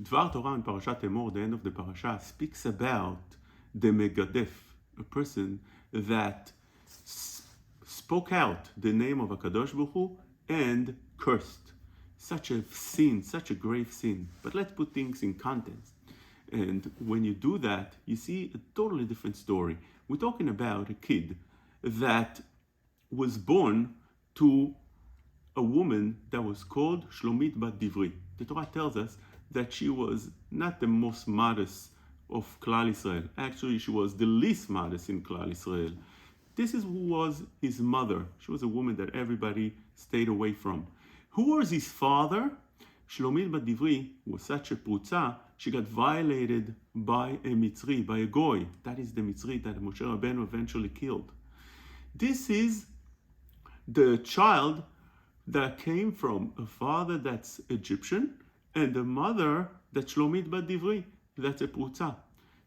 Dvar Torah in Parashat Emor, the end of the parasha, speaks about the Megadef, a person that spoke out the name of HaKadosh Baruch Hu and cursed. Such a sin, such a grave sin. But let's put things in context. And when you do that, you see a totally different story. We're talking about a kid that was born to a woman that was called Shlomit Bat Divri. The Torah tells us that she was not the most modest of Klal Israel. Actually, she was the least modest in Klal Israel. This is who was his mother. She was a woman that everybody stayed away from. Who was his father? Shlomit Bat Divri was such a prutza, she got violated by a Mitzri, by a Goy. That is the Mitzri that Moshe Rabbeinu eventually killed. This is the child that came from a father that's Egyptian and a mother that's Shlomit Bat Divri, that's a prutza.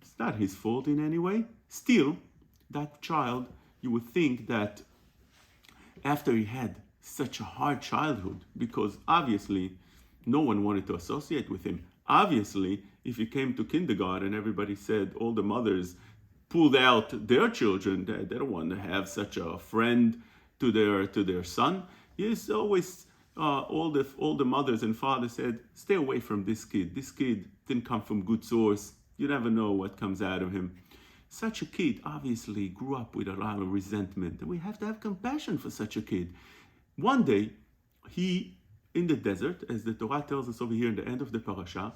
It's not his fault in any way. Still, that child, you would think that after he had such a hard childhood, because obviously no one wanted to associate with him. Obviously, if he came to kindergarten, everybody said, all the mothers pulled out their children. They don't want to have such a friend to their son. Yes, always all the mothers and fathers said, stay away from this kid. This kid didn't come from good source. You never know what comes out of him. Such a kid obviously grew up with a lot of resentment, and we have to have compassion for such a kid. One day, he, in the desert, as the Torah tells us over here in the end of the parasha,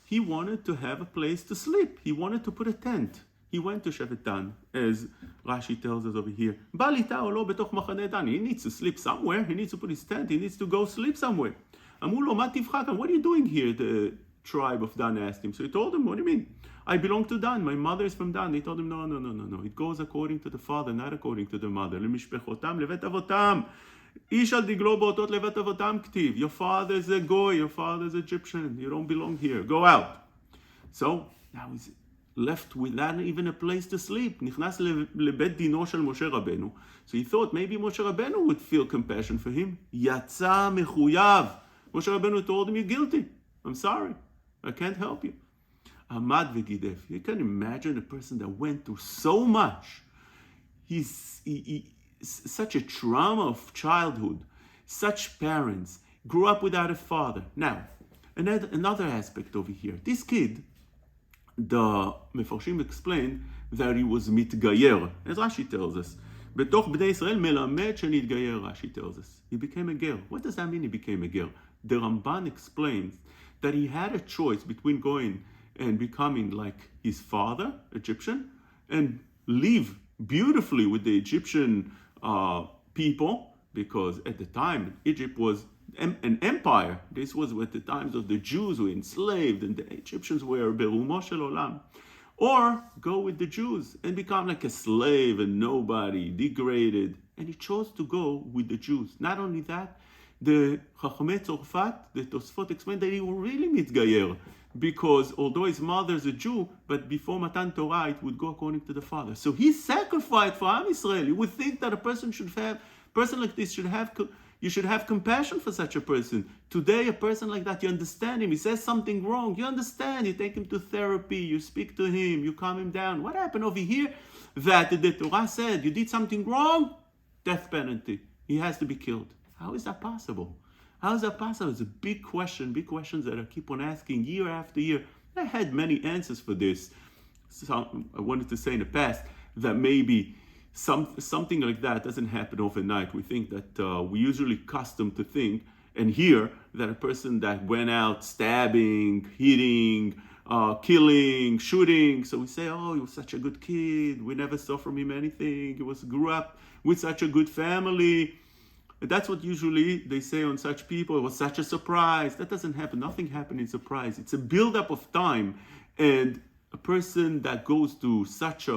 he wanted to have a place to sleep. He wanted to put a tent. He went to Shabbat Dan, as Rashi tells us over here. He needs to sleep somewhere. He needs to put his tent. He needs to go sleep somewhere. What are you doing here? The tribe of Dan asked him. So he told him, what do you mean? I belong to Dan. My mother is from Dan. He told him, no. It goes according to the father, not according to the mother. Your father is a Goy. Your father is Egyptian. You don't belong here. Go out. So now he's left without even a place to sleep. נכנס לבית דינו של משה רבנו. So he thought maybe Moshe Rabbeinu would feel compassion for him. יצא מחויב. Moshe Rabbeinu told him, you're guilty. I'm sorry. I can't help you. Amad v'gidef. You can imagine a person that went through so much. He's such a trauma of childhood. Such parents. Grew up without a father. Now, another aspect over here. This kid, the Mefarshim explained that he was mitgayer, as Rashi tells us. בתוך בני ישראל מלמד שנתגייר, Rashi tells us. He became a ger. What does that mean he became a ger? The Ramban explains that he had a choice between going and becoming like his father, Egyptian, and live beautifully with the Egyptian people, because at the time Egypt was an empire. This was at the times of the Jews who were enslaved and the Egyptians were berumo shel olam. Or go with the Jews and become like a slave and nobody, degraded. And he chose to go with the Jews. Not only that, the Chachamei Tzorfat, the Tosfot explained that he was really mitgayer, because although his mother's a Jew, but before Matan Torah it would go according to the father. So he sacrificed for Am Yisrael. You would think that a person like this you should have compassion for such a person. Today, a person like that, you understand him. He says something wrong. You understand. You take him to therapy. You speak to him. You calm him down. What happened over here? That the Torah said, you did something wrong, death penalty. He has to be killed. How is that possible? How is that possible? It's a big question. Big questions that I keep on asking year after year. I had many answers for this. So I wanted to say in the past that maybe something like that doesn't happen overnight. We think that we're usually accustomed to think and hear that a person that went out stabbing, hitting, killing, shooting, so we say, oh, he was such a good kid, we never saw from him anything, he grew up with such a good family. That's what usually they say on such people. It was such a surprise. That doesn't happen. Nothing happened in surprise. It's a buildup of time, and a person that goes through such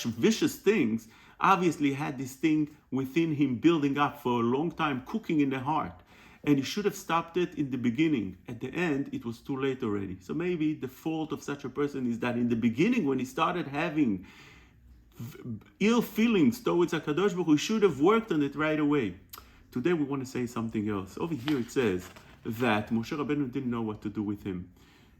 vicious things obviously had this thing within him building up for a long time, cooking in the heart, and he should have stopped it in the beginning. At the end, it was too late already. So maybe the fault of such a person is that in the beginning, when he started having ill feelings towards HaKadosh Baruch Hu, he should have worked on it right away. Today we want to say something else. Over here it says that Moshe Rabbeinu didn't know what to do with him.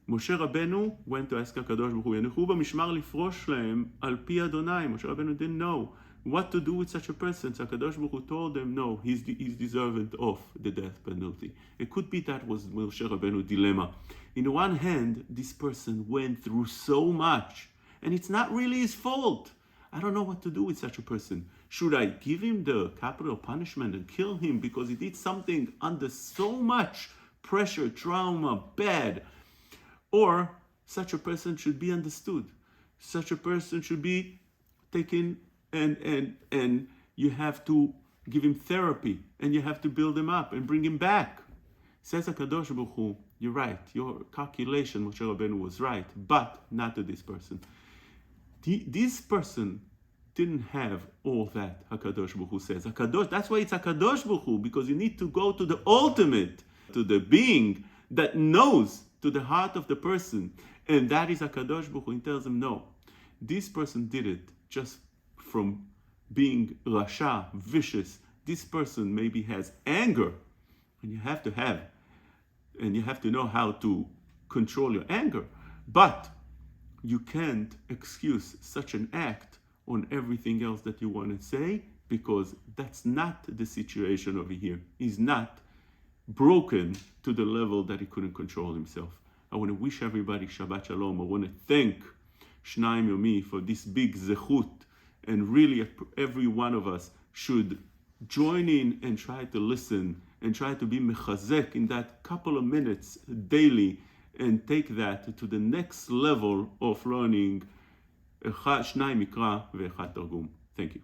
Moshe Rabbeinu went to ask HaKadosh Baruch Hu, "Yenuchu b'mishmar lifrosh lahem al pi Adonai." Moshe Rabbeinu didn't know what to do with such a person. So HaKadosh Baruch Hu told him, no, he's deserving of the death penalty. It could be that was Moshe Rabbeinu's dilemma. In one hand, this person went through so much, and it's not really his fault. I don't know what to do with such a person. Should I give him the capital punishment and kill him because he did something under so much pressure, trauma, bad? Or such a person should be understood. Such a person should be taken and you have to give him therapy and you have to build him up and bring him back. Says HaKadosh Baruch Hu, you're right, your calculation, Moshe Rabbeinu, was right, but not to this person. This person didn't have all that, HaKadosh Baruch Hu says. That's why it's HaKadosh Baruch Hu, because you need to go to the ultimate, to the being that knows to the heart of the person. And that is HaKadosh Baruch Hu. He tells him, no, this person did it just from being rasha, vicious. This person maybe has anger, and you have to know how to control your anger. But you can't excuse such an act on everything else that you want to say, because that's not the situation over here. He's not broken to the level that he couldn't control himself. I want to wish everybody Shabbat Shalom. I want to thank Shnayim Yomi for this big zechut, and really every one of us should join in and try to listen and try to be mechazek in that couple of minutes daily, and take that to the next level of learning Shnai Mikra ve'echad Targum. Thank you.